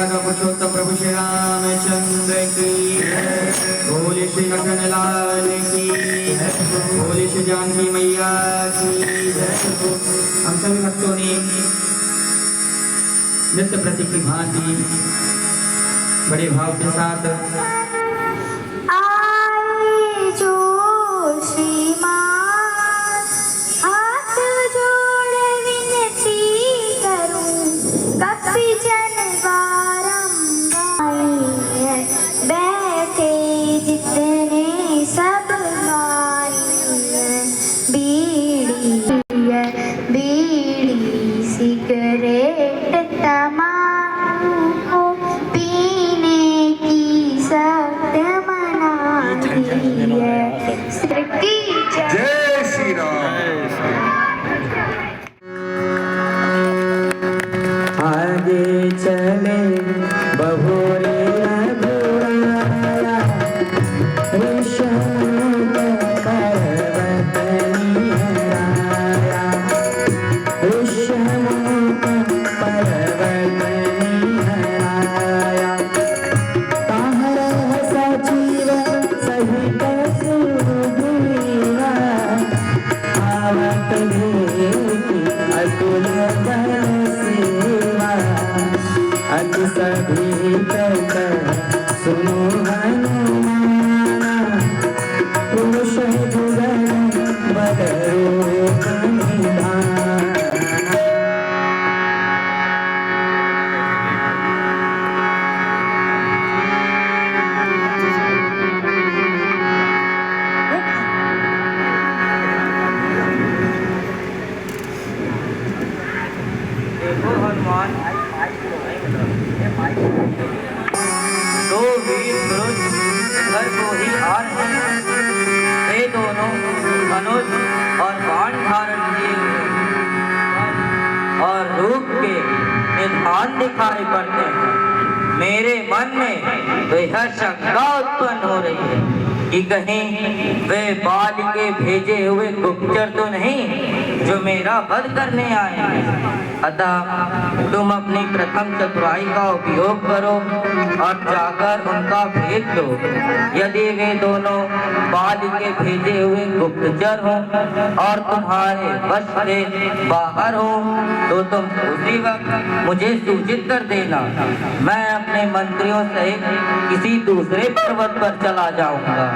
यादव पुरुषोत्तम प्रभु श्री रामचंद्र की, बोले श्री लखन लाल की, बोले श्री जानकी मैया की। हम सभी भक्तों ने नित्य प्रति की भांति बड़े भाव के साथ आए जो श्रीमान हाथ जोड़ विनती करूं, कपि जन बारंबार बैठे जितने सब बीड़ी बीड़ी सिगरेट तमाकू पीने की सख्त मना दी है। जय श्री राम। आगे चले बहोरे सभी तक सुनो हनुमाना, पुरुष जुगल बदरो निधाना। देखो हनुमान दो वीर पुरुष घर को ही आ रहे हैं। वे दोनों धनुष और बाण धारण किए हुए और रूप के निधान दिखाई पड़ते हैं। मेरे मन में वह शंका उत्पन्न हो रही है कि कहीं वे बाल के भेजे हुए गुप्तचर तो नहीं जो मेरा वध करने आए हैं। अतः तुम अपनी प्रथम चतुराई का उपयोग करो और जाकर उनका भेद दो। यदि वे दोनों बाल के भेजे हुए गुप्तचर हों और तुम्हारे वश से बाहर हो तो तुम उसी वक्त मुझे सूचित कर देना। मैं अपने मंत्रियों सहित किसी दूसरे पर्वत पर चला जाऊंगा।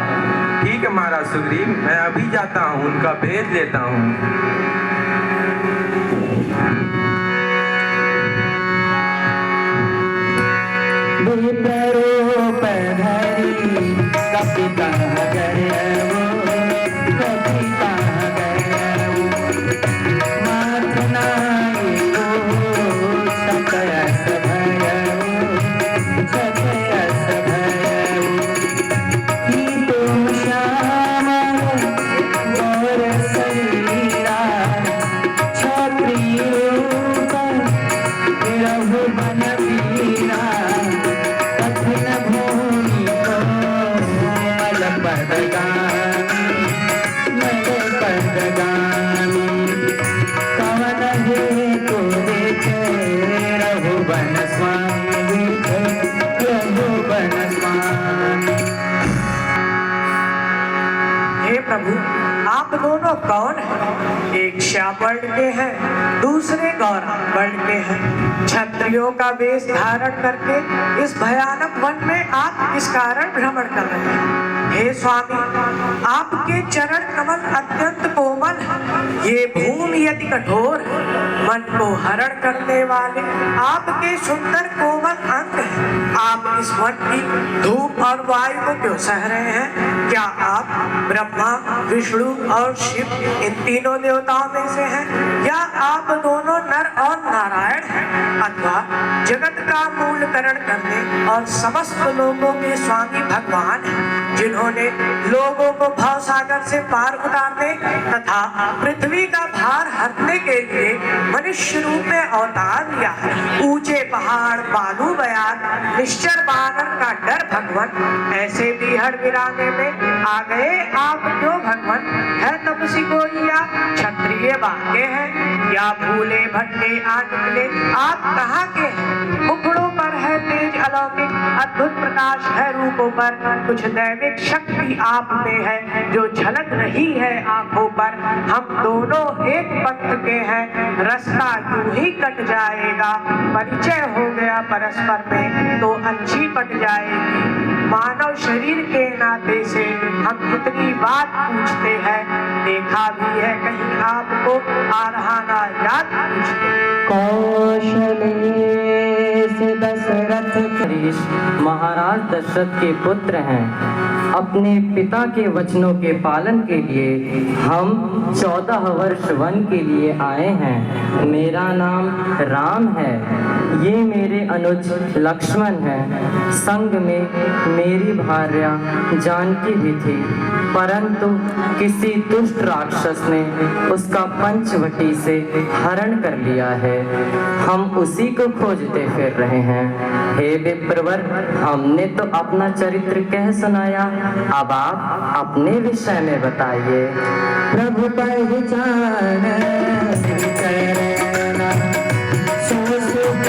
ठीक है महाराज सुग्रीव, मैं अभी जाता हूँ, उनका भेद लेता हूँ। कपिता गए वो, कपिता गए वो, माथनाई को सकयस भयऊ, सकयस भयऊ। कि तुम श्याम गौर शरीरा, क्षत्रिय रूप रघुबन वीरा। कठिन भूमि को हे प्रभु, आप दोनों कौन हैं? एक श्याम वर्ण के हैं, दूसरे गौर वर्ण के हैं। क्षत्रियों का वेश धारण करके इस भयानक वन में आप किस कारण भ्रमण कर रहे हैं? हे स्वामी, आपके चरण कमल अत्यंत कोमल है, ये भूमि यदि कठोर है, मन को हरण करने वाले आपके सुंदर कोमल अंग हैं। आप इस वन की धूप और वायु को क्यों सह रहे हैं? क्या आप ब्रह्मा, विष्णु और शिव इन तीनों देवताओं में से हैं, या आप दोनों नर और नारायण हैं, अथवा जगत का मूलकरण करने और समस्त लोगों के स्वामी भगवान हैं, जिन्होंने लोगों को भव सागर से पार उतारने तथा पृथ्वी का भार हरने के लिए मनुष्य रूप में अवतार लिया है। ऊंचे पहाड़, बालू बयान, निश्चर बानर का डर भगवान, ऐसे बीहड़ गिराने में आ गए आप क्यों भगवान? है तपसी कोई या क्षत्रिय बाके हैं, या भूले भट्टे आ निकले? आप कहाँ के हैं? मुखड़ों पर है तेज अलौकिक, अद्भुत प्रकाश है रूपों पर, कुछ दैविक शक्ति आप में है जो झलक रही है आंखों पर। हम दोनों एक पंथ के हैं, रास्ता यूं ही कट जाएगा, परिचय हो गया परस्पर में तो अच्छी पट जाएगी। मानव शरीर के नाते से हम इतनी बात पूछते हैं, देखा भी है कहीं आपको आ रहा ना याद पूछते। कौशले से दशरथ महाराज दशरथ के पुत्र हैं। अपने पिता के वचनों के पालन के लिए हम 14 वर्ष वन के लिए आए हैं। मेरा नाम राम है, ये मेरे अनुज लक्ष्मण हैं। संग में मेरी भार्या जानकी भी थी, परंतु किसी दुष्ट राक्षस ने उसका पंचवटी से हरण कर लिया है। हम उसी को खोजते फिर रहे हैं। हे विप्रवर, हमने तो अपना चरित्र कह सुनाया, अब आप अपने विषय में बताइए। प्रभु पहचान करना, सो सुख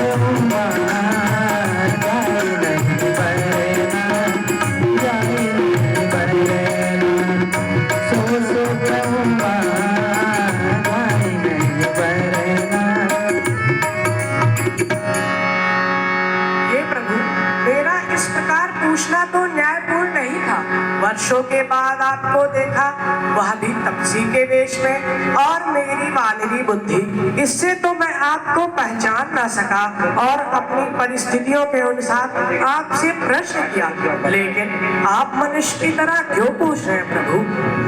पूछना तो न्यायपूर्ण नहीं था। वर्षों के बाद आपको देखा, वह भी तपसी के वेश में, और मेरी वानरी बुद्धि, इससे तो मैं आपको पहचान ना सका और अपनी परिस्थितियों के अनुसार आपसे प्रश्न किया। लेकिन आप मनुष्य की तरह क्यों पूछ रहे हैं प्रभु?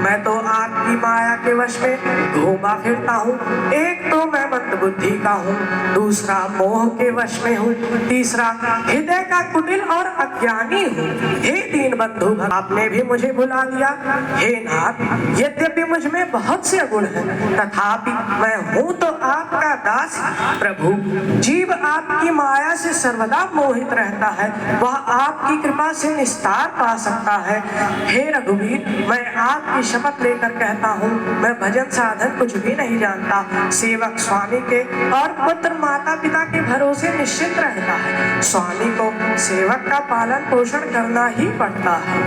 मैं तो आपकी माया के वश में घूमा फिरता हूँ। एक तो मैं मंदबुद्धि का हूँ, दूसरा मोह के वश में हूँ, तीसरा हृदय का कुटिल और अज्ञानी हूँ। हे दीन बंधु, आपने भी मुझे बुला दिया। हे नाथ, यद्यपि मुझ में बहुत से गुण हैं, तथापि मैं हूँ तो आपका दास। प्रभु, जीव आपकी माया से सर्वदा मोहित रहता है, वह आपकी कृपा से निस्तार पा सकता है। हे रघुवीर, मैं आपकी शपथ लेकर कहता हूँ, मैं भजन साधन कुछ भी नहीं जानता। सेवक स्वामी के और पुत्र माता पिता के भरोसे निश्चित रहता है। स्वामी को सेवक का पालन पोषण करना ही पड़ता है।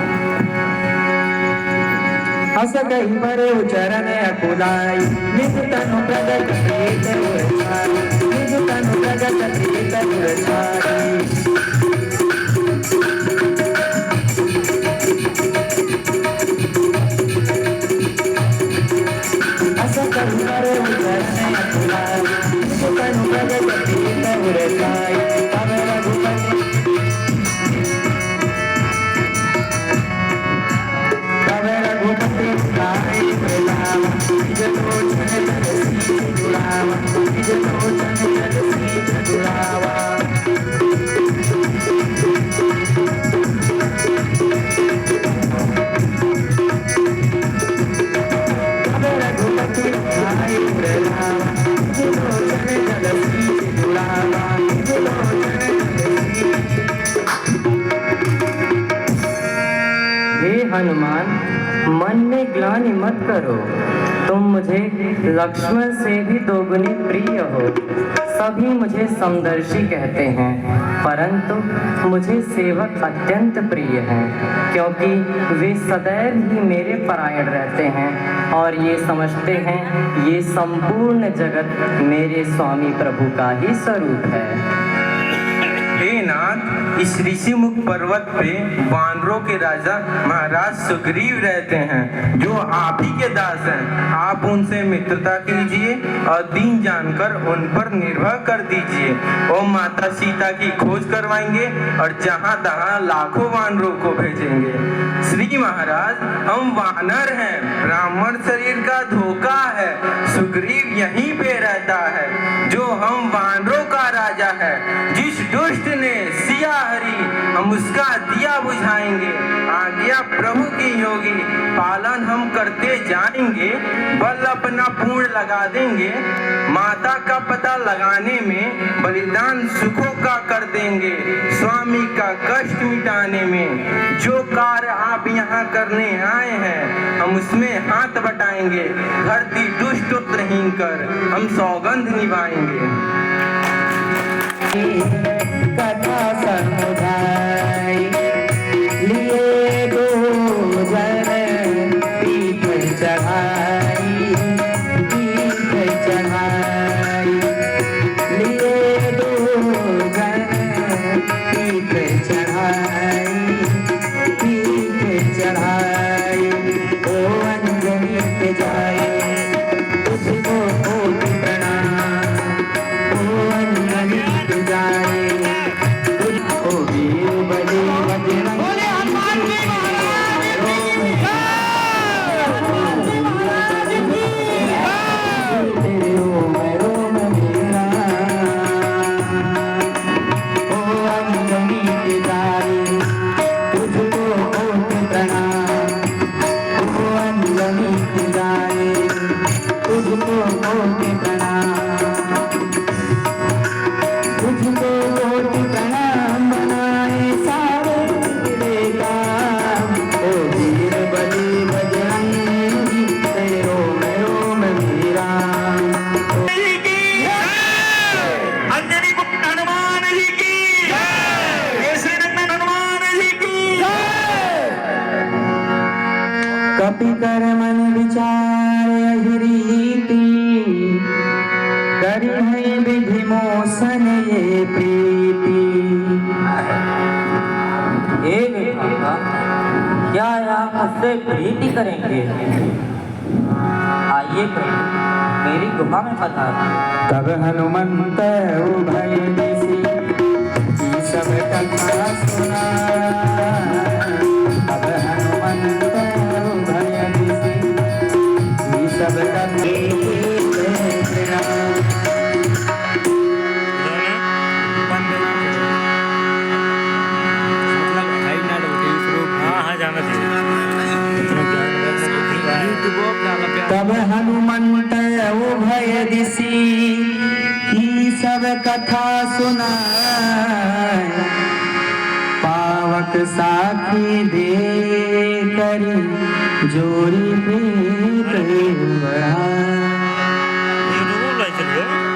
हस कही मरे चरण अकुलाई, निज तनु प्रगट प्रीत उरछाई, निज तनु प्रगट प्रीत उरछाई। हस कही मरे चरण अकुलाई, निज तनु प्रगट प्रीत उरछाई। तब रघुपति हनुमान, मन में ग्लानि मत करो, तुम मुझे लक्ष्मण से भी दोगुनी प्रिय हो। सभी मुझे समदर्शी कहते हैं, परंतु मुझे सेवक अत्यंत प्रिय हैं, क्योंकि वे सदैव ही मेरे परायण रहते हैं और ये समझते हैं ये संपूर्ण जगत मेरे स्वामी प्रभु का ही स्वरूप है। हे नाथ, इस ऋषिमुख पर्वत पे वानरों के राजा महाराज सुग्रीव रहते हैं, जो आप ही के दास हैं। आप उनसे मित्रता कीजिए और दीन जानकर उन पर निर्भर कर दीजिए। वो माता सीता की खोज करवाएंगे और जहाँ तहाँ लाखों वानरों को भेजेंगे। श्री महाराज, हम वानर हैं, ब्राह्मण शरीर का धोखा है। सुग्रीव यहीं पे रहता है, जो हम वानरों का राजा है। जिस दुष्ट ने सिया हरी, हम उसका दिया बुझाएंगे। आज्ञा प्रभु की होगी, पालन हम करते जाएंगे। बल अपना पूर्ण लगा देंगे, माता का पता लगाने में बलिदान सुखों का कर देंगे। स्वामी का कष्ट मिटाने में जो कार्य आप यहाँ करने आए हैं, हम उसमें हाथ बटाएंगे। धरती दुष्ट उत्तरहीन कर हम सौगंध निभाएंगे। कथा समुदाय लिए दो जन पीठ चढ़ाई, पीठ चढ़ाई, लिए दो जन पीठ चढ़ाई, पीठ चढ़ाई। ओ अंजनी पे जाए तुझको कोटि प्रणाम, ओ अंजनी पे जाए तुझको वीर बलि बजरंग तेरे ओम रोम मेरा। ओ अंजनी पे जाए तुझको कोटि प्रणाम, ओ अंजनी पे जाए तुझको कोटि प्रणाम, तुझको कोटि प्रणाम बनाए सारे तेरे काम। ओ वीर बलि बजरंगी तेरे रोम रोम मेरा। अंजनी पुत्र हनुमान जी की ऐसे नंदन हनुमान जी की। कपि कर मन विचार यहि रीति, करि है विधि मोसन ये प्रीति। हे विधाता, क्या आप मुझसे प्रीति करेंगे? आइए प्रभु, मेरी गुफा में पधारिए। तब हनुमंत उभय दिशि ई सब कथा सुना। तब हनुमंत उभय दिशि ई सब कथा सुना। तब हनुमंत उभय दिशि ई सब कथा सुनाए, पावक साखी दे करी जोरी प्रीत बढ़ाए।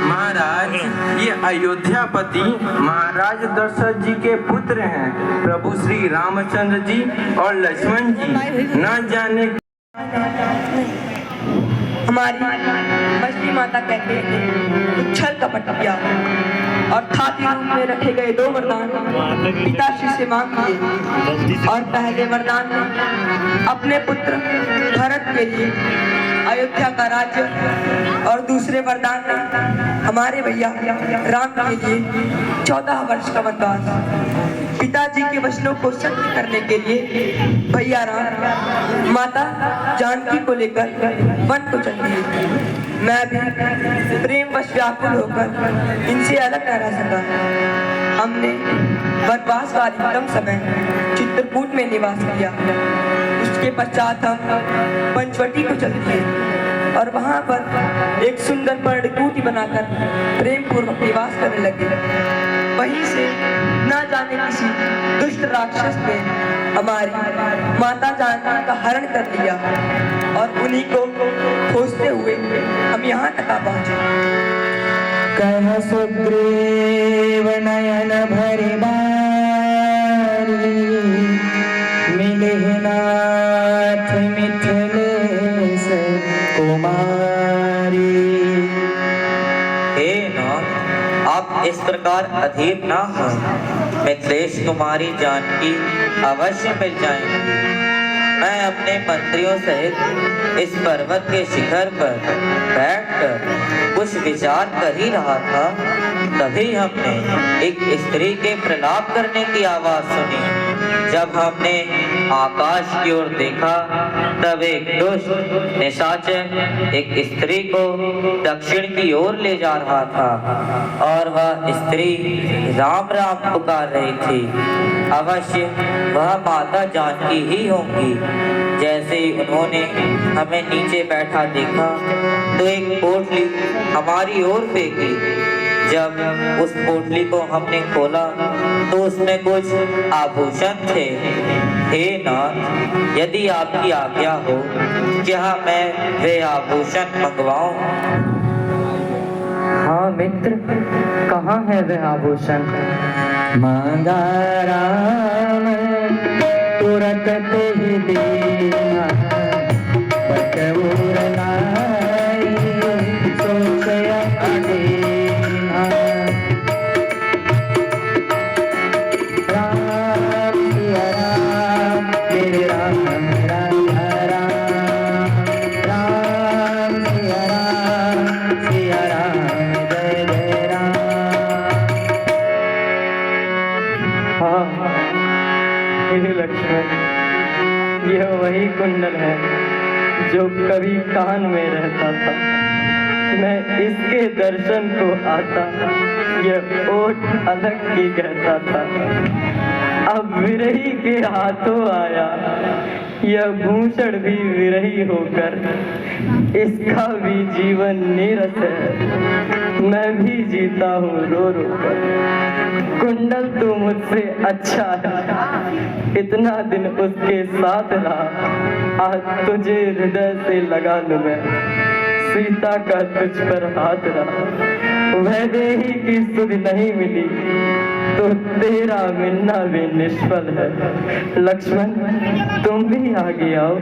महाराज, ये अयोध्यापति महाराज दशरथ जी के पुत्र हैं, प्रभु श्री रामचंद्र जी और लक्ष्मण जी। न जाने हमारी मछली माता कहते हैं उच्छल कपट किया और थाती रूप में रखे गए दो वरदान पिताश्री से मांग लिए। और पहले वरदान में अपने पुत्र भरत के लिए अयोध्या का राज्य, और दूसरे वरदान में हमारे भैया राम के लिए 14 वर्ष का वनवास। पिताजी के वचनों को सत्य करने के लिए भैया राम माता जानकी को लेकर वन को चल दिए। मैं भी प्रेमवश व्याकुल होकर इनसे अलग न रह सका। हमने वनवास का अधिकतम समय चित्रकूट में निवास किया। उसके पश्चात हम पंचवटी को चल दिए और वहां पर एक सुंदर पर्णकुटी बनाकर प्रेम पूर्वक निवास करने लगे। वहीं से न जाने किसी दुष्ट राक्षस ने हमारी माता जानकी का हरण कर लिया और उन्हीं को खोजते हुए हम यहाँ तक आ पहुंचे। कह सुग्रीव नयन भरि बारी, मिलिहि नाथ मिथिलेश कुमारी। हे नाथ, आप इस प्रकार अधीर ना हो। मिथिलेश कुमारी जानकी अवश्य मिल जाएंगी। मैं अपने मंत्रियों सहित इस पर्वत के शिखर पर बैठकर कुछ विचार कर ही रहा था, तभी हमने एक स्त्री के प्रलाप करने की आवाज सुनी। जब हमने आकाश की ओर देखा तब एक दुष्ट निशाचर एक स्त्री को दक्षिण की ओर ले जा रहा था और वह स्त्री राम राम पुकार रही थी। अवश्य वह माता जानकी ही होंगी। जैसे ही उन्होंने हमें नीचे बैठा देखा तो एक पोटली हमारी ओर फेंकी। जब उस पोटली को हमने खोला तो उसमें कुछ आभूषण थे। हे नाथ, यदि आपकी आज्ञा हो क्या मैं वे आभूषण मंगवाऊं? हाँ मित्र, कहाँ है वह आभूषण? मांगा राम तुरत ते ही दीना बटूर लाई सोचया अदीना राम सिया राम मेरे राम राम राम सिया राम जय जय राम। हाँ हे लक्ष्मण, यह वही कुंडल है जो कभी कान में रहता था। मैं इसके दर्शन को आता, यह ओठ अलग की कहता था। अब विरही के हाथों आया, यह भूषण भी विरही होकर, इसका भी जीवन नीरस है। मैं भी जीता हूँ रो रो कर। कुंडल तो मुझसे अच्छा है, इतना दिन उसके साथ रहा, आज तुझे हृदय से लगा लूं मैं। सीता का तुझ पर हाथ रहा, वैदेही की सुध नहीं मिली तो तेरा मिलना भी निष्फल है। लक्ष्मण तुम भी आगे आओ,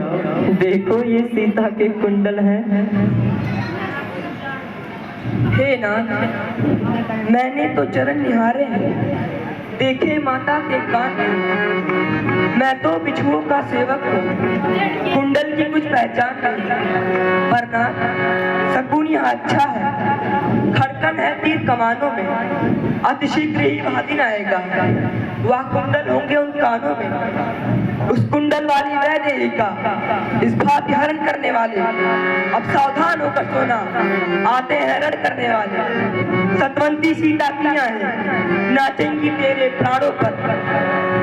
देखो ये सीता के कुंडल हैं। हे नाथ, मैंने तो चरण निहारे हैं, देखे माता के कान। मैं तो बिछुओं का सेवक हूँ, कुंडल की कुछ पहचान नहीं। पर नाथ, शकुन यहाँ अच्छा है, खड़कन है तीर कमानों में, अतिशीघ्र ही वह दिन आएगा, वह कुंडल होंगे उन कानों में। उस कुंडल वाली वैदेही का इस भांति हरण करने वाले, अब सावधान होकर सोना, आते हैं रण करने वाले। सतवंती सीता किया है, नाचेंगी तेरे प्राणों पर,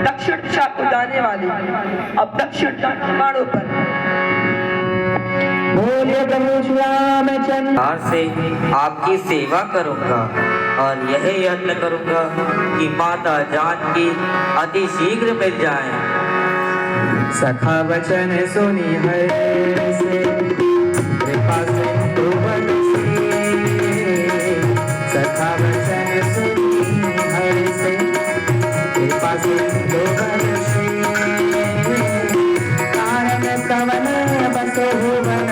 दक्षिण दिशा को जाने वाली, अब दक्षिण प्राणों पर। बोलिए प्रभु श्री रामचंद्र। आज से आपकी सेवा करूंगा और यह यत्न करूंगा कि माता जानकी अति शीघ्र मिल जाएं। सखा वचन सुनी हर से, कृपा सिंधु बरसे। सखा वचन सुनी हर से, कृपा सिंधु बरसे। कारण कवन बसो भुवन,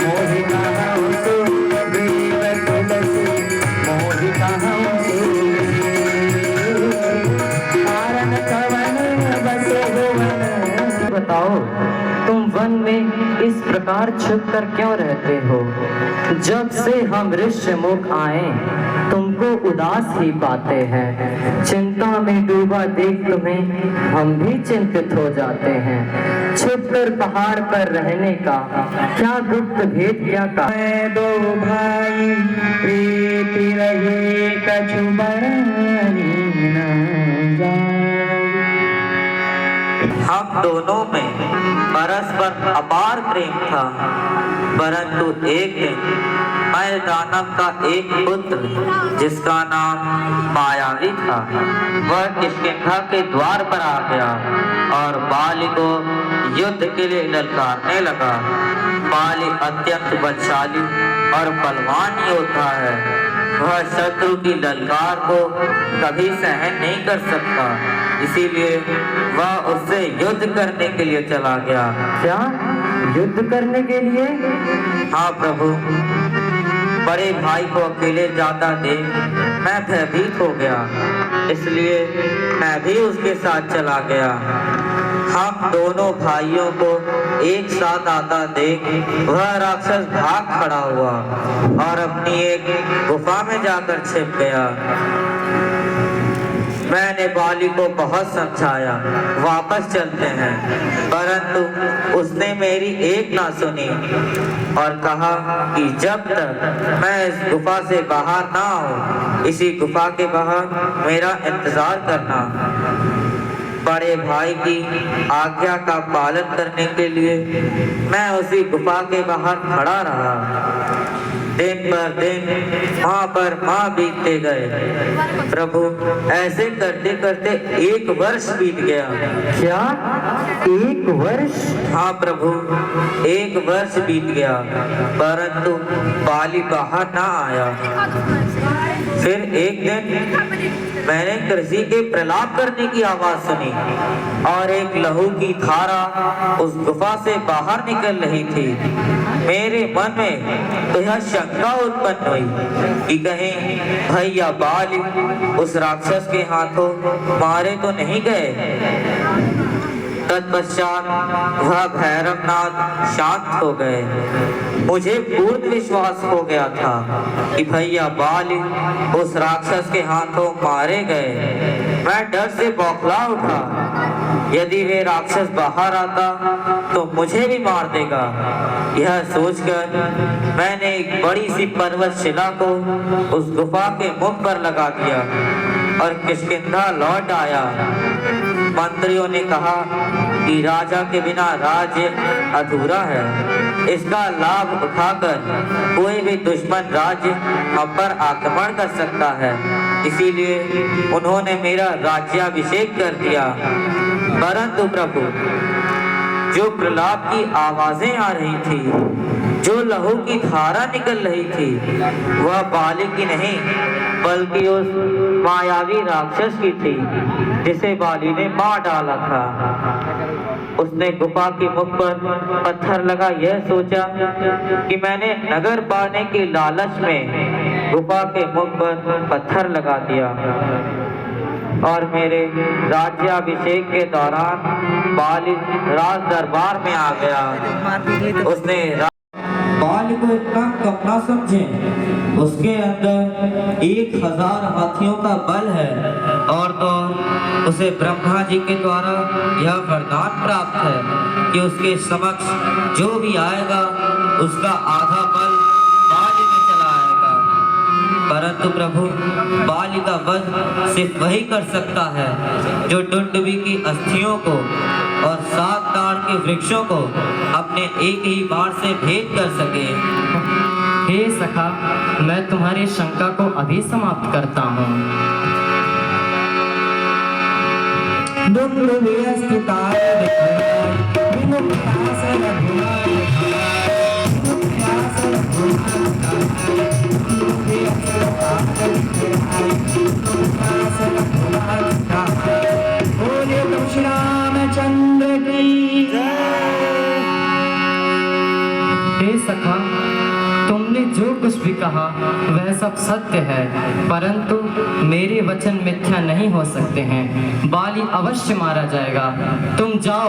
मोहि कहउँ सुग्रीव तुलसी, मोहि कहउँ सुग्रीव। कारण कवन बसो भुवन। बताओ तुम वन में इस प्रकार छुप कर क्यों रहते हो? जब से हम ऋषिमुख आए तुमको उदास ही पाते हैं। चिंता में डूबा देख तुम्हें हम भी चिंतित हो जाते हैं। छुपकर पहाड़ पर रहने का क्या गुप्त भेद क्या का? दो भाई प्रीति रही कछु बरनी न जाए। हम दोनों में परस्पर अपार प्रेम था, परंतु एक दिन मैं दानव का एक पुत्र जिसका नाम मायावी था, वह किष्किंधा के द्वार पर आ गया और बाली को युद्ध के लिए ललकारने लगा। बाली अत्यंत बलशाली और बलवान योद्धा है, वह शत्रु की ललकार को कभी सहन नहीं कर सकता, इसीलिए वह उससे युद्ध करने के लिए चला गया। क्या युद्ध करने के लिए? हाँ प्रभु, बड़े भाई को अकेले जाता देख मैं भयभीत हो गया, इसलिए मैं भी उसके साथ चला गया। हम दोनों भाइयों को एक साथ आता देख वह राक्षस भाग खड़ा हुआ और अपनी एक गुफा में जाकर छिप गया। मैंने बाली को बहुत समझाया वापस चलते हैं, परंतु उसने मेरी एक ना सुनी और कहा कि जब तक मैं इस गुफा से बाहर ना आऊं, इसी गुफा के बाहर मेरा इंतजार करना। बड़े भाई की आज्ञा का पालन करने के लिए मैं उसी गुफा के बाहर खड़ा रहा। दिन पर दिन माँ पर माँ बीतते गए। प्रभु ऐसे करते करते 1 वर्ष बीत गया। क्या 1 वर्ष? हाँ प्रभु, 1 वर्ष बीत गया, परंतु बाली बाहर ना आया। फिर एक दिन मैंने कृषि के प्रलाप करने की आवाज सुनी और एक लहू की धारा उस गुफा से बाहर निकल रही थी। मेरे मन में तो यह शंका उत्पन्न हुई कि कहीं भैया बाली उस राक्षस के हाथों मारे तो नहीं गए। तत्पश्चात वह भैरवनाथ शांत हो गए। मुझे पूर्ण विश्वास हो गया था कि भैया बाली उस राक्षस के हाथों मारे गए। मैं डर से बौखला उठा। यदि वे राक्षस बाहर आता तो मुझे भी मार देगा। यह सोचकर मैंने एक बड़ी सी पर्वत शिला को उस गुफा के मुख पर लगा दिया और किष्किंधा लौट आया। मंत्रियों ने कहा कि राजा के बिना राज्य अधूरा है। इसका लाभ उठाकर कोई भी दुश्मन राज्य हम पर आक्रमण कर सकता है, इसीलिए उन्होंने मेरा राज्याभिषेक कर दिया। परंतु प्रभु, जो प्रलाप की आवाजें आ रही थी, जो लहू की धारा निकल रही थी, वह बाली की नहीं बल्कि उस मायावी राक्षस की थी जिसे बाली ने मार डाला था। उसने गुफा के मुख पर पत्थर लगा यह सोचा कि मैंने नगर पाने के लालच में गुफा के मुख पर पत्थर लगा दिया और मेरे राज्याभिषेक के दौरान बाली राज दरबार में आ गया। उसने बाली को इतना कम ना समझे, उसके अंदर 1000 हाथियों का बल है और तो उसे ब्रह्मा जी के द्वारा यह वरदान प्राप्त है कि उसके समक्ष जो भी आएगा उसका आधा बल बाली में चला आएगा। परंतु प्रभु, बाली का वध सिर्फ वही कर सकता है जो डुंडुबी की अस्थियों को और 7 ताड़ के वृक्षों को अपने एक ही बाण से भेद कर सके। हे सखा, मैं तुम्हारी शंका को अभी समाप्त करता हूँ। रामचंद्र की हे सखा, तुमने जो कुछ भी कहा वह सब सत्य है, परंतु मेरे वचन मिथ्या नहीं हो सकते हैं। बाली अवश्य मारा जाएगा। तुम जाओ,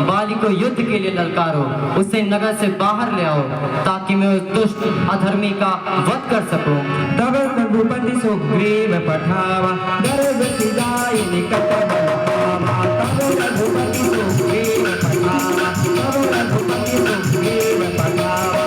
बाली को युद्ध के लिए ललकारो, उसे नगर से बाहर ले आओ ताकि मैं उस दुष्ट अधर्मी का वध कर सकूं। तब रघुपति सुग्रीव पठावा गर्भ सिधाई निकट बलधामा। तब रघुपति सुग्रीव पठावा, तब रघुपति सुग्रीव पठावा।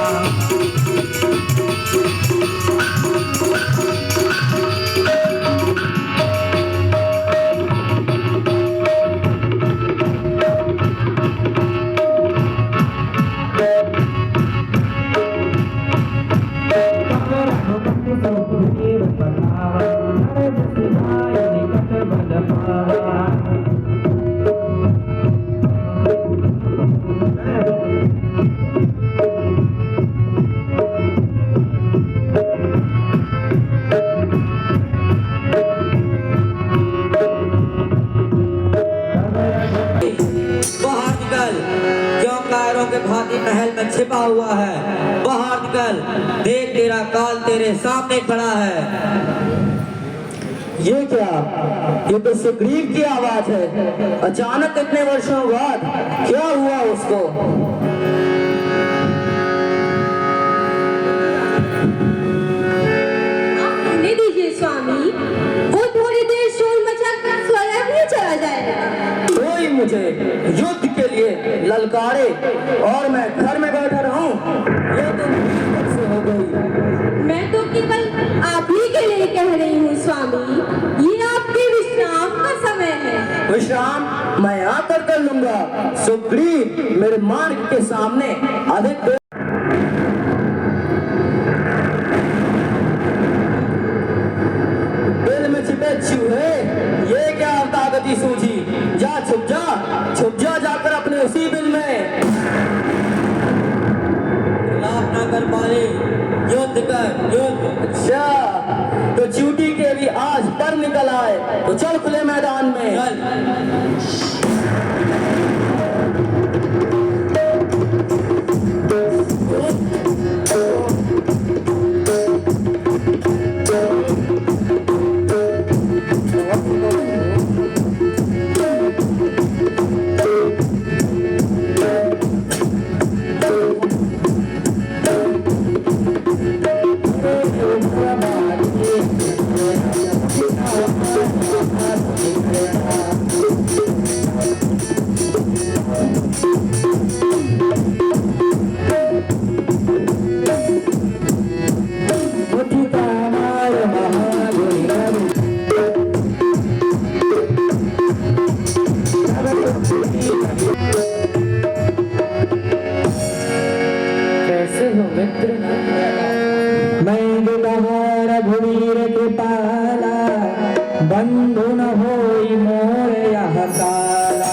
महल में छिपा हुआ है, बाहर निकल, देख तेरा काल तेरे सामने खड़ा है। ये क्या? ये तो सुग्रीव की आवाज है। अचानक इतने वर्षों बाद क्या हुआ उसको? आने दीजिए स्वामी, वो थोड़ी देर शोर मचाकर स्वयं ही चला जाएगा। कोई मुझे युद्ध के लिए ललकारे और मैं घर में बैठा रहूं, ये तो मुसीबत से हो गई। मैं तो केवल आप ही के लिए कह रही हूँ स्वामी, ये आपके विश्राम का समय है। विश्राम मैं आकर कर लूंगा। सुग्रीव मेरे मार्ग के सामने अधिक की सूझी। जा छुप जा जाकर अपने उसी बिल में। खिलाफ ना कर पाले, युद्ध कर युद्ध। अच्छा, तो ड्यूटी के भी आज पर निकल आए, तो चल खुले मैदान में। चल। कैसे हो मित्र? मैं रघुवीर कृपाला, बंधु न होई मोर यह काला।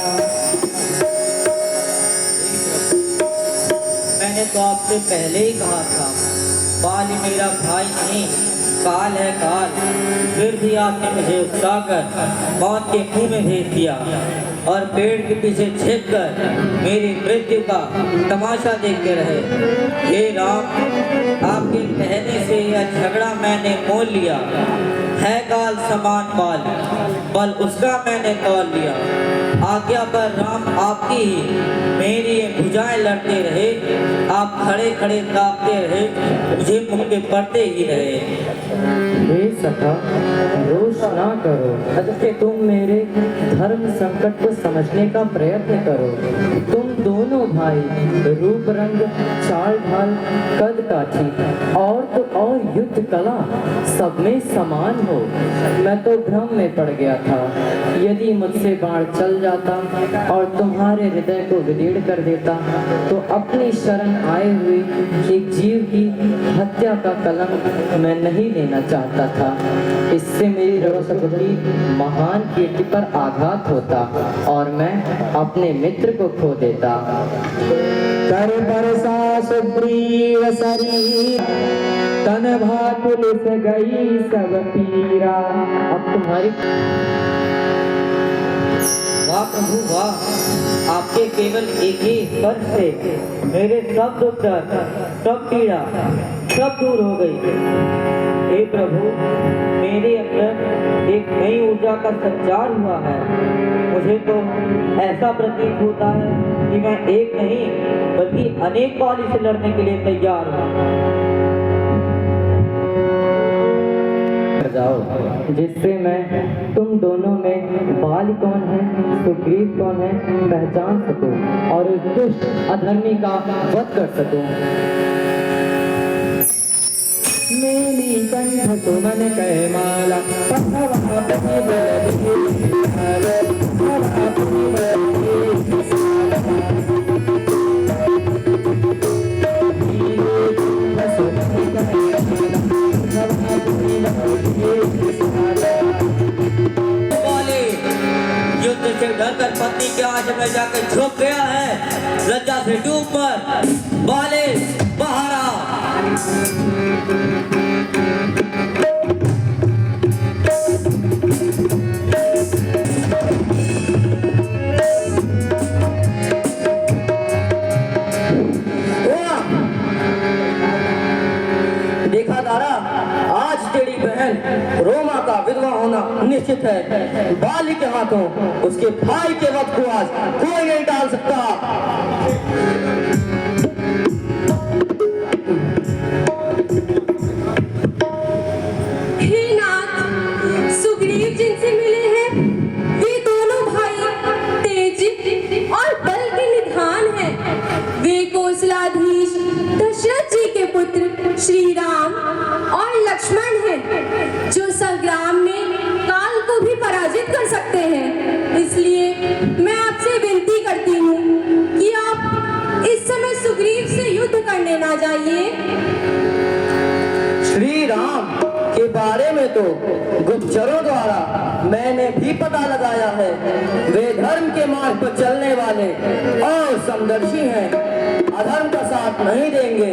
मैंने तो आपसे पहले ही कहा था, बाल मेरा भाई नहीं, काल है काल। फिर भी आपने मुझे उकसाकर मौत के मुंह में भेज दिया और पेड़ के पीछे छिपकर मेरी मृत्यु का तमाशा देखते रहे। हे राम, आपके कहने से यह झगड़ा मैंने मोल लिया है। काल समान बाल, बल उसका मैंने तौल लिया। आज्ञा पर राम आपकी ही मेरी ये भुजाएं लड़ते रहे। आप खड़े खड़े ताकते रहे, मुझे मुक्के पड़ते ही रहे। हे सखा, रोष ना करो। अगर तुम मेरे धर्म संकट को समझने का प्रयत्न करो। तुम दोनों भाई रूप रंग चाल ढाल कद काठी और तो और युद्ध कला सब में समान हो। मैं तो भ्रम में पड़ गया था। यदि मुझसे बाण चल जाता और तुम्हारे हृदय को विदीर्ण कर देता तो अपनी शरण आए हुए एक जीव की हत्या का कलंक मैं नहीं लेना चाहता था। इससे मेरी रघुकुल की महान कीर्ति पर आघात होता और मैं अपने मित्र को खो देता। कर बरसा सुग्रीव शरीर, तन भाकुल से गई सब पीरा। अब तुम्हारी वाह प्रभु वाह, आपके केवल एक ही स्पर्श से मेरे सब दुख दर्द, सब पीड़ा सब दूर हो गई। हे प्रभु, मेरे अंदर एक नई ऊर्जा का संचार हुआ है। मुझे तो ऐसा प्रतीत होता है कि मैं एक नहीं बल्कि अनेक बाली से लड़ने के लिए तैयार हूँ। जाओ, जिससे मैं तुम दोनों में बाल कौन है सुग्रीव कौन है पहचान सकूं और उस दुष्ट अधर्मी का वध कर सकूं। मेरी कंठ तुमन कह माला, पथवा पति बल युद्ध से डरकर पत्नी के आंच में जाकर झुक गया है। लज्जा से डूब पर बाले बाहर आ। देखा तारा, आज तेरी बहन रोमा का विधवा होना निश्चित है। बाली के हाथों उसके भाई के वध को आज कोई नहीं टाल सकता। हे नाथ, सुग्रीव जिनसे मिले हैं वे दोनों भाई तेज और बल के निधान हैं। वे कौशलाधीश दशरथ जी के पुत्र श्री राम और लक्ष्मण हैं, जो संग्राम में काल को भी पराजित कर सकते हैं। इसलिए मैं आपसे विनती करती हूँ कि आप इस समय सुग्रीव से युद्ध करने ना जाइए। श्री राम के बारे में तो गुप्तचरों द्वारा मैंने भी पता लगाया है। वे धर्म के मार्ग पर चलने वाले और समदर्शी हैं, अधर्म का साथ नहीं देंगे।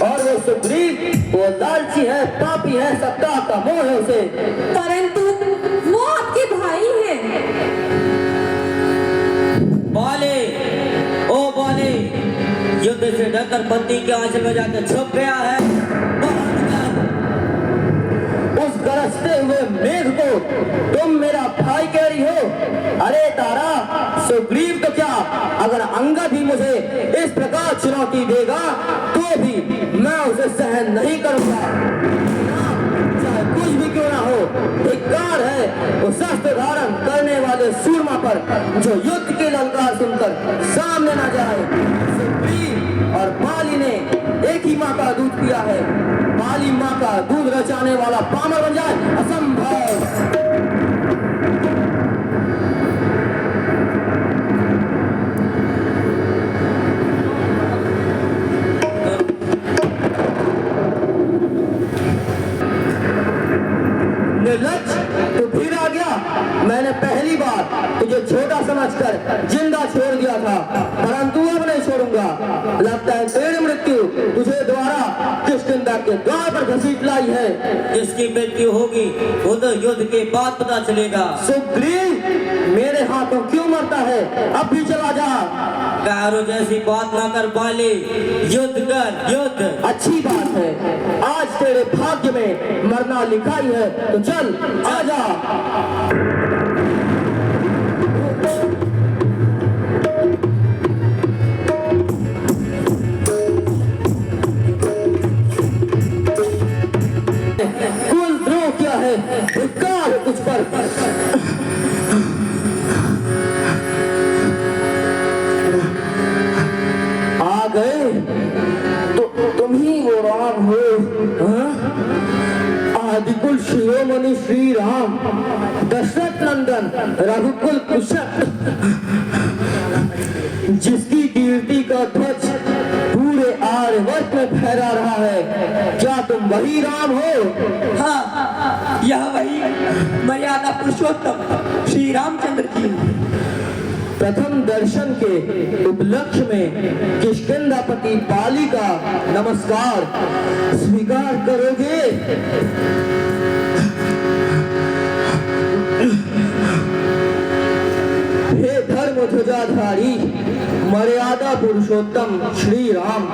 और वो सुग्रीव वो लालची है, पापी है, सत्ता का मोह है उसे। परंतु वो आपके भाई हैं। बाले, ओ बाले, युद्ध से डरकर पत्नी के आंचल में जाकर छुप गया है। उस गरजते हुए मेघ को तुम मेरा भाई कह रही हो? अरे तारा, सुग्रीव तो क्या, अगर अंगद ही मुझे इस प्रकार चुनौती देगा तो भी मैं उसे सहन नहीं करूंगा। चाहे कुछ भी क्यों ना हो, धिक्कार है उस शस्त्र धारण करने वाले सूरमा पर जो युद्ध की ललकार सुनकर सामने ना जाए। सुग्रीव और बाली ने एक ही माँ का दूध पिया है, बाली माँ का दूध रचाने वाला पामर बन जाए, असंभव। निर्लज, तू फिर आ गया। मैंने पहली बार तुझे छोटा समझकर जिंदा छोड़ दिया था, परंतु अब नहीं छोड़ूंगा। लगता है तेरी मृत्यु तुझे द्वारा किष्किंधा के द्वार पर घसीट लाई है। जिसकी मृत्यु होगी वो तो युद्ध के बाद पता चलेगा। सुग्रीव, मेरे हाथों क्यों मरता है? अब भी चला जा। कारो जैसी बात ना कर बाले, युद्ध कर, युद्ध। अच्छी बात है, आज तेरे भाग्य में मरना लिखा ही है, तो चल आजा। कुल द्रोह क्या है, धिक्कार तुझ पर। आ गए तो तुम ही वो राम हो, हाँ? आदिकुल शिरोमणि श्री राम, दशरथ नंदन रघुकुल कुशल, जिसकी कीर्ति का ध्वज पूरे आर्यवर्त में फहरा रहा है। क्या तुम वही राम हो? हाँ, यह वही मर्यादा पुरुषोत्तम श्री रामचंद्र जी। प्रथम दर्शन के उपलक्ष्य में किष्किंधापति बाली का नमस्कार स्वीकार करोगे? हे धर्म ध्वजाधारी मर्यादा पुरुषोत्तम श्री राम,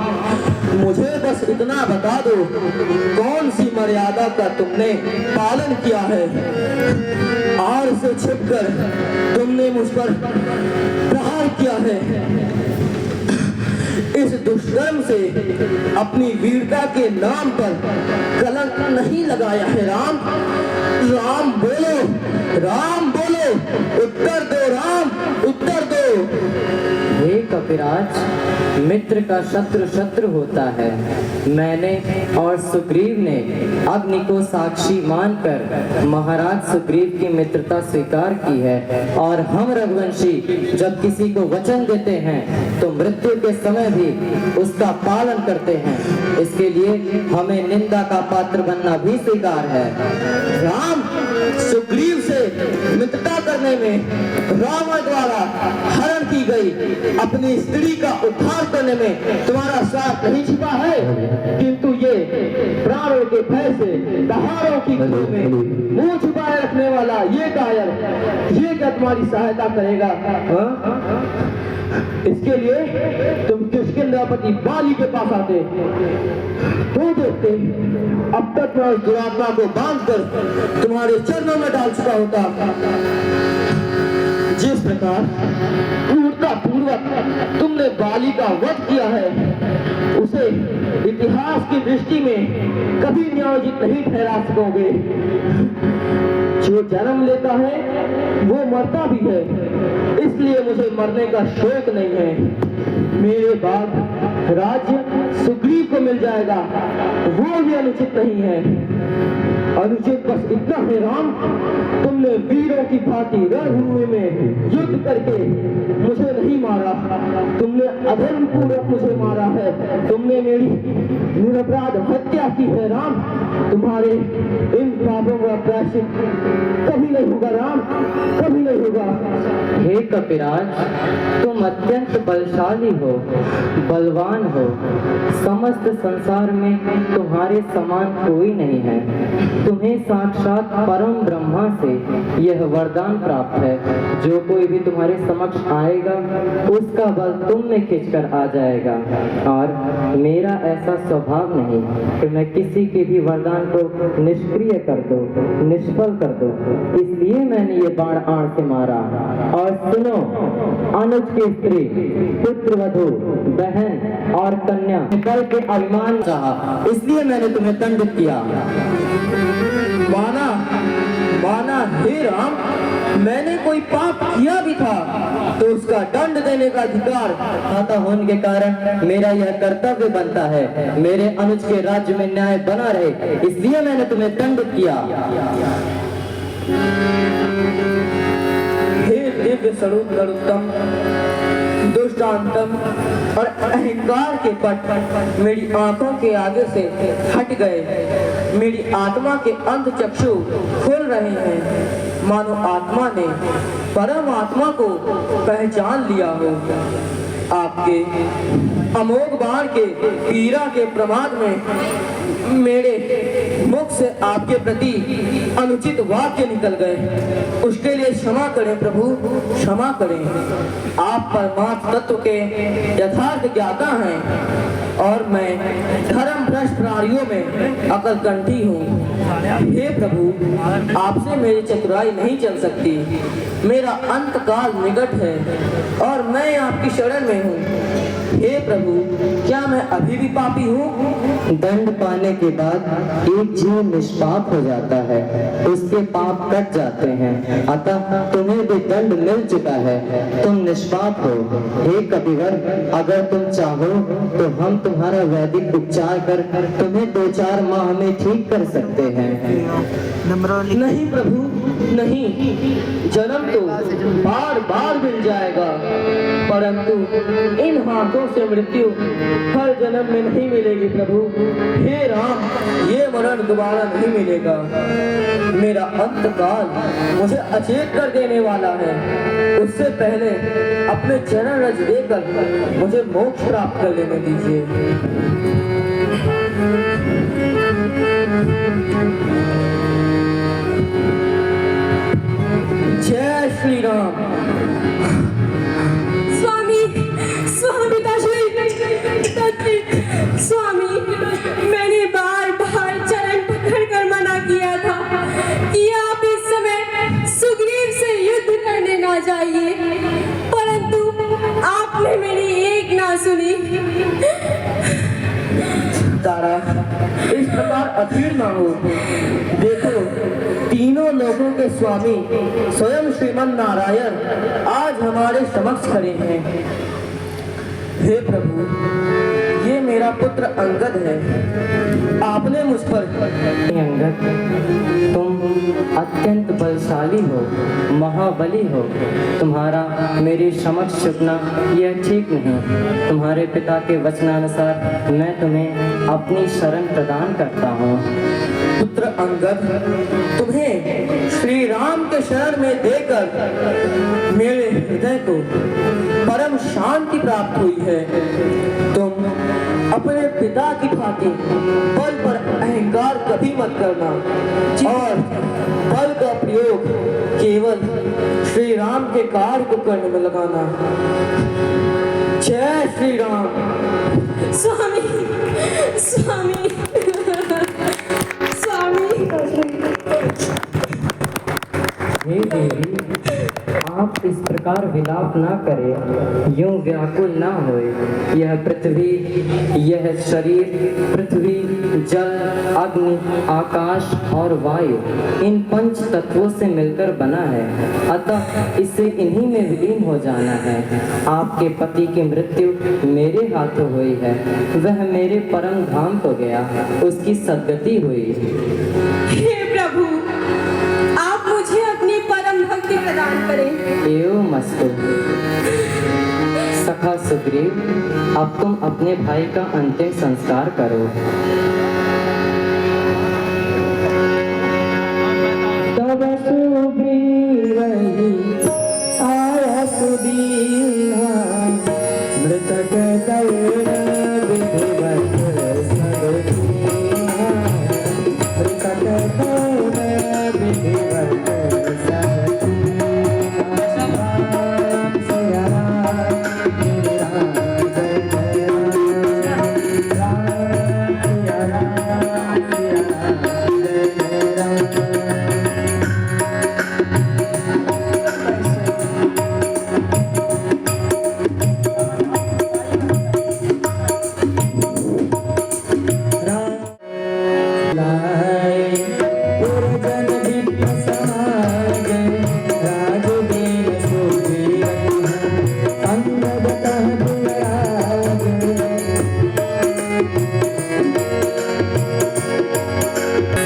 मुझे बस इतना बता दो, कौन सी मर्यादा का तुमने पालन किया है? आड़ से छिपकर तुमने मुझ पर प्रहार किया है। इस दुष्कर्म से अपनी वीरता के नाम पर कलंक नहीं लगाया है राम? राम बोलो, राम बोलो, उत्तर दो राम, उत्तर दो। हे कपिराज, मित्र का शत्रु शत्रु होता है। मैंने और सुग्रीव ने अग्नि को साक्षी मानकर महाराज सुग्रीव की मित्रता स्वीकार की है, और हम रघुवंशी जब किसी को वचन देते हैं तो मृत्यु के समय भी उसका पालन करते हैं। इसके लिए हमें निंदा का पात्र बनना भी स्वीकार है। राम, सुग्रीव से मित्रता करने में रावण द्वारा हरण की गई अपनी स्त्री का उद्धार करने में तुम्हारा साथ नहीं छिपा है, किंतु ये प्राणों के भय से दहाड़ों की खोज में मुंह छुपाए रखने वाला ये कायर, ये क्या तुम्हारी सहायता करेगा? इसके लिए तुम किष्किंधापति बाली के पास आते तो देखते अब तक मैं उस दुरात्मा को बांधकर तुम्हारे चरणों में डाल चुका होता। जिस प्रकार क्रूरता पूर्वक तुमने बाली का वध किया है, उसे इतिहास की दृष्टि में कभी न्यायोचित नहीं ठहरा सकोगे। जो जन्म लेता है वो मरता भी है, इसलिए मुझे मरने का शौक नहीं है। मेरे बाद राज्य सुग्रीव को मिल जाएगा, वो भी अनुचित नहीं है। अनुचित बस इतना है राम, तुमने वीरों की भांति रणभूमि में युद्ध करके मुझे नहीं मारा, तुमने तुमने अधर्म पूर्वक मुझे मारा है, तुमने मेरी निरपराध हत्या की है राम। तुम्हारे इन पापों का प्रायश्चित कभी नहीं होगा राम, कभी नहीं होगा। हे कपिराज, तुम अत्यंत बलशाली हो, बलवान हो। समस्त संसार में तुम्हारे समान कोई नहीं है। तुम्हें साक्षात परम ब्रह्मा से यह वरदान प्राप्त है, जो कोई भी तुम्हारे समक्ष आएगा उसका बल तुम में खींचकर आ जाएगा। और मेरा ऐसा स्वभाव नहीं कि मैं किसी के भी वरदान को निष्क्रिय कर दूं, निष्फल कर दूं। इसलिए मैंने ये बाण आड़ से मारा। और सुनो, अनुज की स्त्री, पुत्र वधू, बहन और कन्या बल के अभिमान चाहा, इसलिए मैंने तुम्हें दंडित किया। माना माना हे राम, मैंने कोई पाप किया भी था तो उसका दंड देने का अधिकार माता होने के कारण मेरा यह कर्तव्य बनता है, मेरे अनुज के राज्य में न्याय बना रहे, इसलिए मैंने तुम्हें दंडित किया। हे दिव्य स्वरूप नरोत्तम, दुष्टांतम और अहंकार के पट मेरी आंखों के आगे से हट गए। मेरी आत्मा के अंध चक्षु खुल रहे हैं, मानो आत्मा ने परम आत्मा को पहचान लिया हो। आपके अमोघ बाण के पीड़ा के प्रमाद में मेरे मुख से आपके प्रति अनुचित वाक्य निकल गए, उसके लिए क्षमा करें प्रभु, क्षमा करें। आप परमात्म तत्व के यथार्थ ज्ञाता हैं और मैं धर्म भ्रष्ट प्राणियों में अकलकंठी हूँ। हे प्रभु, आपसे मेरी चतुराई नहीं चल सकती। मेरा अंत काल निकट है और मैं आपकी शरण में हूँ। हे प्रभु, क्या मैं अभी भी पापी हूँ? दंड पाने के बाद एक जीव निष्पाप हो जाता है, उसके पाप कट जाते हैं। अतः तुम्हें भी दंड मिल चुका है, तुम निष्पाप हो। हे कपिवर, अगर तुम चाहो तो हम तुम्हारा वैदिक उपचार कर तुम्हें 2-4 माह में ठीक कर सकते हैं। नहीं प्रभु, नहीं। जन्म तो बार बार मिल जाएगा, परंतु इन हाथों से मृत्यु हर जन्म में नहीं मिलेगी प्रभु। हे राम, ये मरण दोबारा नहीं मिलेगा। मेरा अंतकाल मुझे अचेत कर देने वाला है। उससे पहले अपने चरण रज देकर मुझे मोक्ष प्राप्त कर लेने दीजिए। जय श्री राम। स्वामी, स्वामी स्वामी, मैंने बार बार चरण पकड़कर मना किया था कि आप इस समय सुग्रीव से युद्ध करने ना जाइए, परंतु आपने मेरी एक ना सुनी। तारा, इस प्रकार अधीर ना हो। देखो, तीनों लोगों के स्वामी स्वयं श्रीमन नारायण आज हमारे समक्ष खड़े हैं। हे प्रभु, ये मेरा पुत्र अंगद है। आपने मुझ पर अंगद, तुम अत्यंत बलशाली हो, महाबली हो। तुम्हारा मेरे समक्ष झुकना यह ठीक नहीं। तुम्हारे पिता के वचनानुसार मैं तुम्हें अपनी शरण प्रदान करता हूँ। पुत्र अंगद, तुम्हें श्री राम के शरण में देकर मेरे हृदय को परम शांति प्राप्त हुई है। तुम अपने पिता की भांति बल पर अहंकार कभी मत करना और बल का प्रयोग केवल श्री राम के कार्य को करने में लगाना। जय श्री राम। स्वामी, स्वामी, हे देवी, आप इस प्रकार विलाप ना करें, यूं व्याकुल ना होए। यह पृथ्वी, यह शरीर, पृथ्वी, जल, अग्नि, आकाश और वायु, इन 5 तत्वों से मिलकर बना है। अतः इसे इन्हीं में विलीन हो जाना है। आपके पति की मृत्यु मेरे हाथों हुई है, वह मेरे परम धाम को गया, उसकी सद्गति हुई। हे प्रभु, आप मुझे अपनी परम भक्ति प्रदान करें। एवं मस्तु। सखा सखा सुग्रीव, अब तुम अपने भाई का अंतिम संस्कार करो। तब सुग्रीव आया सुदीना, मृतक तरुण विधिवत सब कीना, मृतक तरुण विधिवत सब कीना। सिया राम, जय राम, जय राम, सिया राम, जय राम।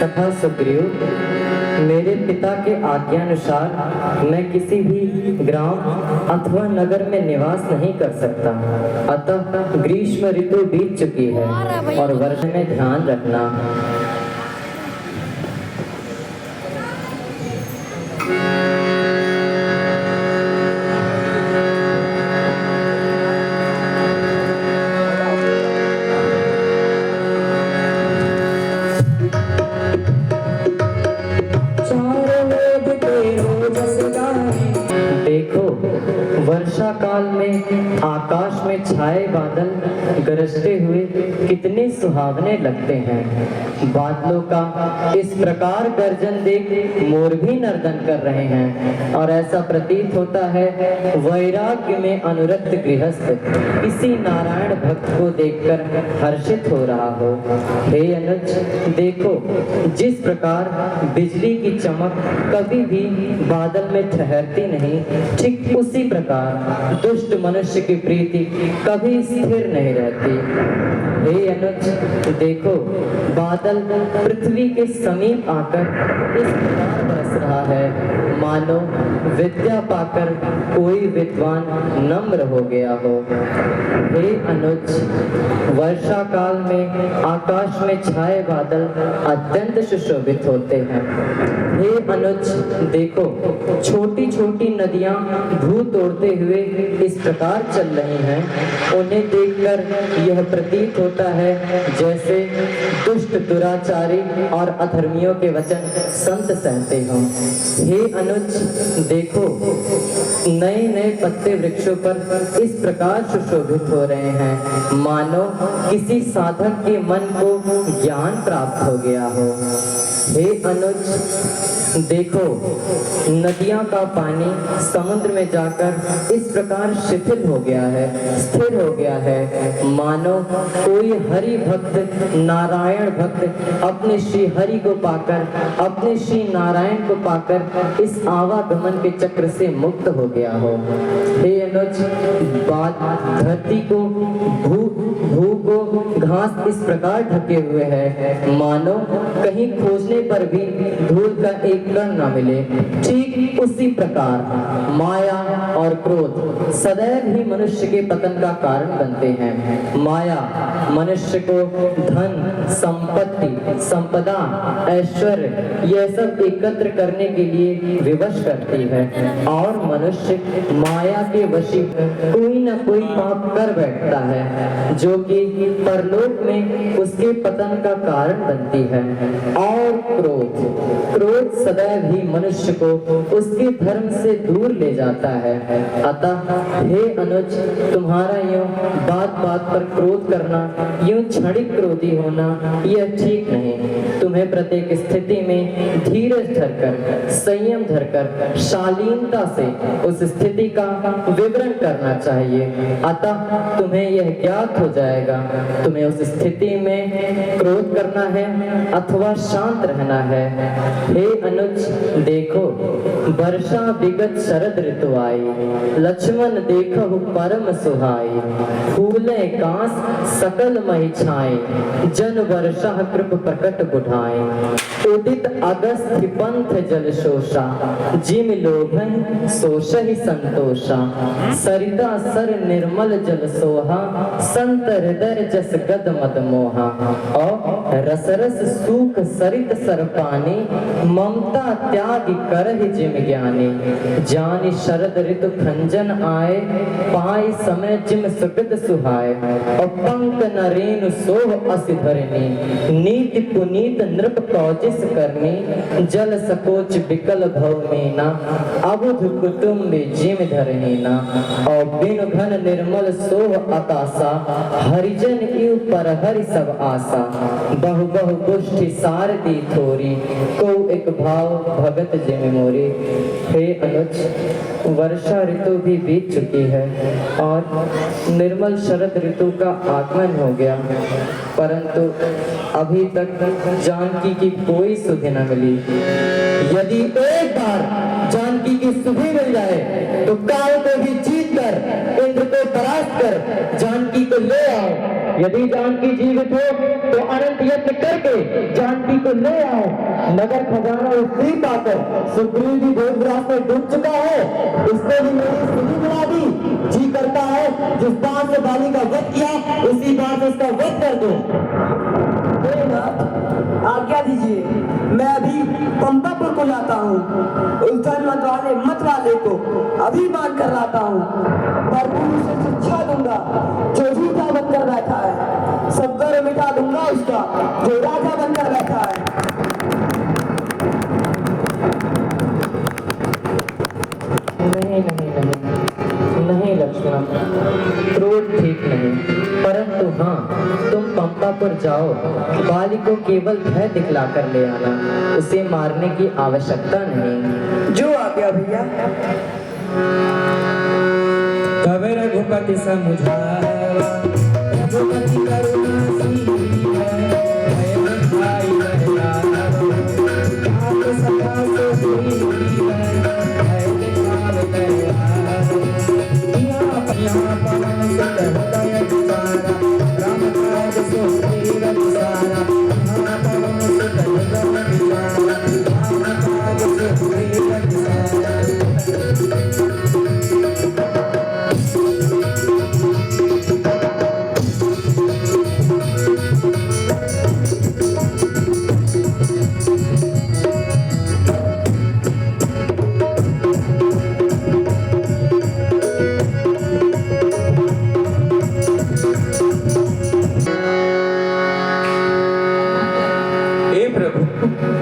सखा सुग्रीव, मेरे पिता के आज्ञानुसार मैं किसी भी ग्राम अथवा नगर में निवास नहीं कर सकता। अतः ग्रीष्म ऋतु बीत चुकी है और वर्षा में ध्यान रखना। देखो, वर्षा काल में आकाश में छाए बादल गरजते हुए कितने सुहावने लगते हैं। बादलों का इस प्रकार गर्जन देख मोर भी नर्दन कर रहे हैं और ऐसा प्रतीत होता है वैराग्य में अनुरक्त गृहस्थ किसी नारायण भक्त को देखकर हर्षित हो रहा हो। हे अनुज, देखो, जिस प्रकार बिजली की चमक कभी भी बादल में ठहरती नहीं, ठीक उसी प्रकार दुष्ट मनुष्य की प्रीति कभी स्थिर नहीं रहती। हे अनुज, देखो, बादल पृथ्वी के समीप आकर इस प्रकार बरस रहा है मानो विद्या पाकर कोई विद्वान नम्र हो गया हो। हे अनुज, वर्षा काल में आकाश में छाए बादल अत्यंत सुशोभित होते हैं। हे अनुज, देखो, छोटी छोटी नदियां धू तोड़ते हुए इस प्रकार चल रही हैं, उन्हें देखकर यह प्रतीत होता है जैसे दुष्ट दुराचारी और अधर्मियों के वचन संत सहते हों। हे अनुज, देखो, नए नए पत्ते वृक्षों पर इस प्रकार सुशोभित हो रहे हैं मानो किसी साधक के मन को ज्ञान प्राप्त हो गया हो। हे अनुज, देखो, नदियां का पानी समुद्र में जाकर इस प्रकार शिथिल हो गया है, स्थिर हो गया है मानो कोई हरि भक्त, नारायण भक्त अपने श्री हरि को पाकर, अपने श्री नारायण को पाकर इस आवागमन के चक्र से मुक्त हो गया हो। हे अनुज, धरती को भू को घास इस प्रकार ढके हुए है मानो कहीं खोजने पर भी धूल का एक कण न मिले। ठीक उसी प्रकार माया और क्रोध सदैव ही मनुष्य के पतन का कारण बनते हैं। माया मनुष्य को धन, संपत्ति, संपदा, ऐश्वर्य यह सब एकत्र करने के लिए विवश करती है और मनुष्य माया के वशी कोई न कोई पाप कर बैठता है जो कि परलोक में उसके पतन का कारण बनती है। और क्रोध सदैव ही मनुष्य को उसके धर्म से दूर ले जाता है। अतः हे अनुज, तुम्हारा यूं बात बात पर क्रोध करना, यूं क्षणिक क्रोधी होना यह ठीक नहीं। तुम्हें प्रत्येक स्थिति में धीरज धरकर, संयम धरकर, शालीनता से उस स्थिति का विवरण करना चाहिए। अतः तुम्हें यह ज्ञात हो जाए जाएगा। तुम्हें उस स्थिति में क्रोध करना है अथवा शांत रहना है। हे अनुज देखो, वर्षा विगत शरद ऋतु आई, लक्ष्मण देखो परम सुहाई। फूले कांस सकल मही छाए, जन वर्षा कृप प्रकट बुढ़ाए। उदित अगस्त्य पंथ जल शोषा, जिम लोभन सोषहि संतोषा। सरिता सर निर्मल जल सोहा, संत हृदय जस गद मद मोहा। और रस रस सूख सरित सर पानी, ममता त्याग करहि जिम ज्ञानी। जानि शरद ऋतु खंजन आए, पाई समय जिम सुकृत सुहाए। और पंक नरेनु सोह असि धरनी, नीति पुनीत नृप कौजिस करनी। जल सकोच बिकल भव मीना, अबुध कुटुम्ब जिम धरहीना। और बिन घन निर्मल सोह आकाशा, हरिजन इव पर हरि सब आशा। बहु बहु गोष्ठी सारदी थोरी, को एक भाव भगत जिम मोरी। हे अनुज, वर्षा ऋतु भी बीत चुकी है और निर्मल शरद ऋतु का आगमन हो गया, परंतु अभी तक जानकी की कोई सुधि न मिली। यदि एक बार जानकी की सुधि मिल जाए तो काल को भी जीत कर, इंद्र को परास्त कर जानकी को ले आओ। यदि जानकी जीवित हो तो अनंत यत्न करके जानकी को ले आओ। नगर खजाना उसी पाकर सुग्रीव जी भोजग्रास में डूब चुका है, इसको भी मेरी सुधि मिला दी। जी करता है जिस बार से बाली का वध किया उसी बार से उसका वध कर दो। आज्ञा दीजिए, मैं अभी पंपापुर को जाता हूँ। उस धनवंत वाले मत वाले को अभी बांध कर लाता हूँ। भरपूर उसे शिक्षा दूंगा जो झूठा बनकर बैठा है, सब गर्व मिटा दूंगा उसका जो राजा बनकर बैठा है। नहीं नहीं नहीं नहीं लक्ष्मण, क्रोध ठीक नहीं, परंतु हाँ, तुम पंपापुर जाओ, बाली को केवल भय दिखला कर ले आना, उसे मारने की आवश्यकता नहीं। जो आ गया भैया। कबे रघुपति समुझावा, रघुपति करुणा सीधे, भय भाई बहलावा। आप सखा सुग्रीव, भय दिखावे दयावा। यहाँ पवन सुत हृदय विचारा, राम काज सुग्रीव विचारा। यहाँ पवन सुत हृदय विचारा, राम काज सुग्रीव विचारा।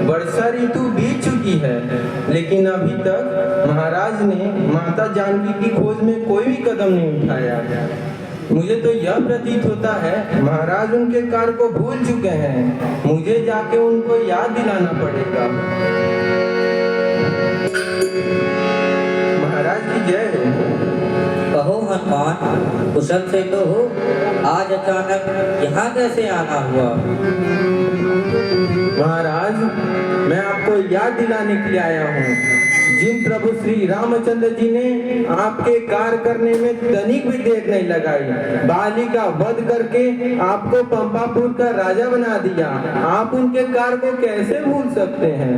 वर्षा ऋतु बीत चुकी है, लेकिन अभी तक महाराज ने माता जानकी की खोज में कोई भी कदम नहीं उठाया। मुझे तो यह प्रतीत होता है महाराज उनके कार्य को भूल चुके हैं। मुझे जाके उनको याद दिलाना पड़ेगा। महाराज की जय हो। कहो हनुमान, कुशल से तो हो, आज अचानक यहाँ कैसे आना हुआ? महाराज, मैं आपको याद दिलाने के लिए आया हूँ। जिन प्रभु श्री रामचंद्र जी ने आपके कार्य करने में तनिक भी देर नहीं लगाई, बाली का वध करके आपको पंपापुर का राजा बना दिया, आप उनके कार्य को कैसे भूल सकते हैं?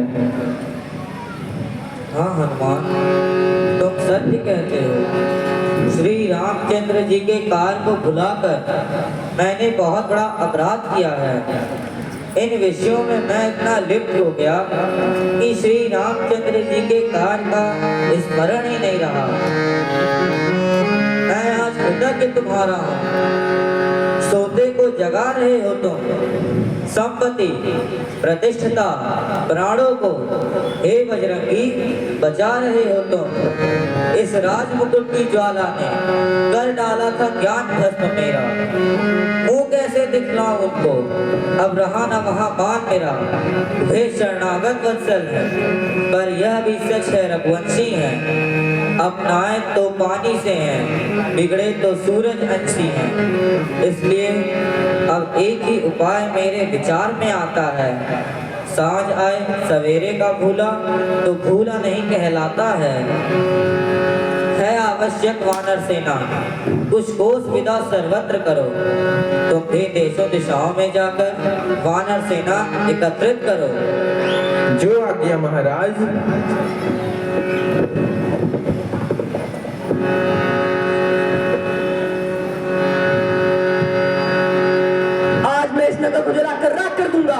हाँ हनुमान, तुम सत्य कहते हो। श्री रामचंद्र जी के कार्य को भुलाकर मैंने बहुत बड़ा अपराध किया है। इन विषयों में मैं इतना लिप्त हो गया कि श्री रामचंद्र जी के कार्य का स्मरण ही नहीं रहा। मैं आज कृतज्ञ तुम्हारा हूँ। सोते को जगा रहे हो तुम, संपत्ति प्रतिष्ठता प्राणों को हे बजरंगी बचा रहे हो तुम। इस राजमुकुट की ज्वाला ने कर डाला था ज्ञान भस्म मेरा, मुँह कैसे दिखलाऊं उनको, अब रहा न वहाँ मान मेरा। वे शरणागत वत्सल है, पर यह भी सच है रघुवंशी है। अपनाए तो पानी से हैं, बिगड़े तो सूरज अंशी हैं। इसलिए अब एक ही उपाय मेरे विचार में आता है। सांझ आए सवेरे का भूला तो भूला नहीं कहलाता है आवश्यक वानर सेना, कुछ कोस विदा सर्वत्र करो। तुम भी देशों दिशाओं में जाकर वानर सेना एकत्रित करो। जो आज्ञा महाराज। आज मैं इस नगर को जलाकर राख कर दूंगा।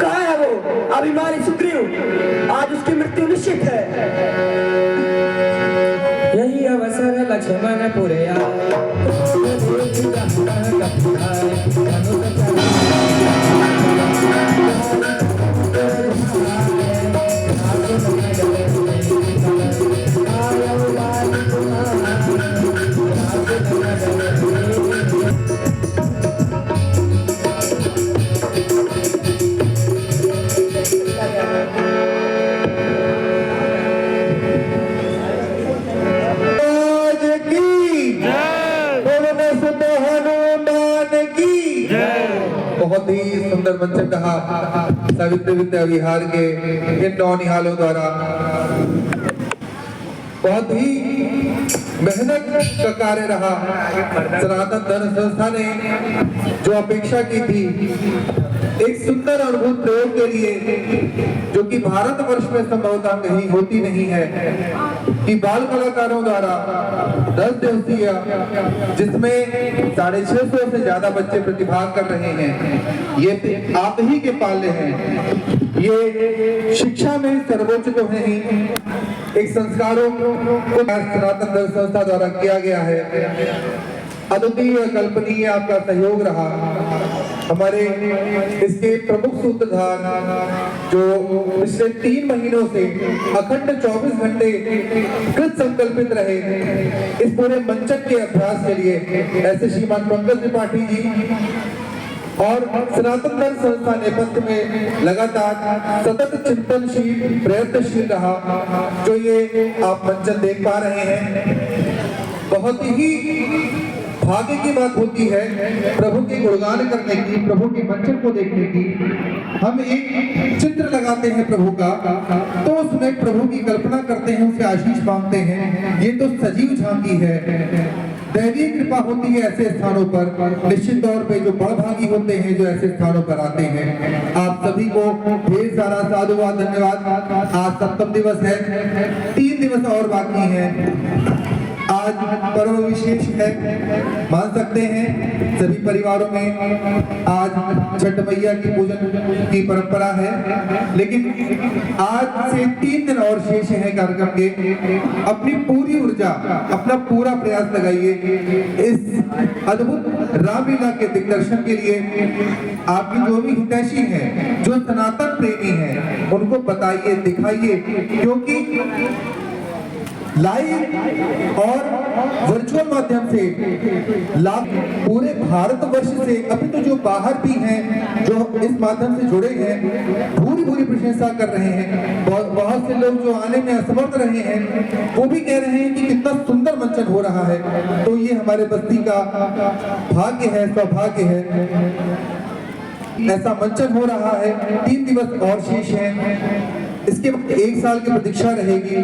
कहाँ है वो अभिमानी सुग्रीव? आज उसकी मृत्यु निश्चित है। यही अवसर लक्ष्मण पुरे बहुत ही सुंदर मंचन कहा सावित्री विद्या विहार के इन नौनिहालों द्वारा। बहुत ही मेहनत का कार्य रहा। सनातन धर्म संस्था ने जो अपेक्षा की थी एक सुंदर अद्भुत प्रयोग के लिए, जो कि भारतवर्ष में संभवतः कहीं होती नहीं है, कि बाल कलाकारों द्वारा 10 दिवसीय, जिसमें 650 से ज्यादा बच्चे प्रतिभाग कर रहे हैं, ये आप ही के पाले हैं। ये शिक्षा में सर्वोच्च तो है ही, एक संस्कारों को सनातन धर्म संस्था द्वारा किया गया है। अद्वितीय कल्पनीय आपका सहयोग रहा। हमारे इसके प्रमुख सूत्रधार जो पिछले 3 महीनों से अखंड 24 घंटे कृत संकल्पित रहे इस पूरे मंचन के अभ्यास के लिए, ऐसे श्रीमान पंकज त्रिपाठी जी और सनातन धर्म संस्था नेपथ्य में लगातार सतत चिंतनशील प्रयत्नशील रहा, जो ये आप मंचन देख पा रहे हैं। बहुत ही भाग्य की बात होती है प्रभु के गुणगान करने की, प्रभु के मंचन को देखने की। हम एक चित्र लगाते हैं प्रभु का, तो उसमें प्रभु की कल्पना करते हैं, उससे आशीष मांगते हैं। ये तो सजीव झांकी है। दैवीय कृपा होती है ऐसे स्थानों पर। निश्चित तौर पे जो बड़भागी होते हैं जो ऐसे स्थानों पर आते हैं। आप सभी को ढेर सारा साधुवाद, धन्यवाद। आज सप्तम दिवस है, 3 दिवस और बाकी हैं। आज पर्व विशेष है, मान सकते हैं सभी परिवारों में आज छठ मैया की पूजन की परंपरा है, लेकिन आज से 3 दिन और शेष है कार्यक्रम के। अपनी पूरी ऊर्जा, अपना पूरा प्रयास लगाइए इस अद्भुत रामलीला के दिग्दर्शन के लिए। आपकी जो भी हितैषी हैं, जो सनातन प्रेमी हैं, उनको बताइए, दिखाइए, क्योंकि लाइव और वर्चुअल माध्यम से लाभ पूरे भारतवर्ष से, अभी तो जो बाहर भी हैं जो इस माध्यम से जुड़े हैं, पूरी प्रशंसा कर रहे हैं। बहुत से लोग जो आने में असमर्थ रहे हैं वो भी कह रहे हैं कि कितना सुंदर मंचन हो रहा है। तो ये हमारे बस्ती का भाग्य है, सौभाग्य है। ऐसा मंचन हो रहा है, 3 दिवस और शेष हैं। इसके 1 साल की प्रतीक्षा रहेगी।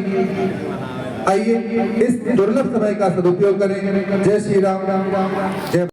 आइए इस दुर्लभ समय का सदुपयोग करें। जय श्री राम, जय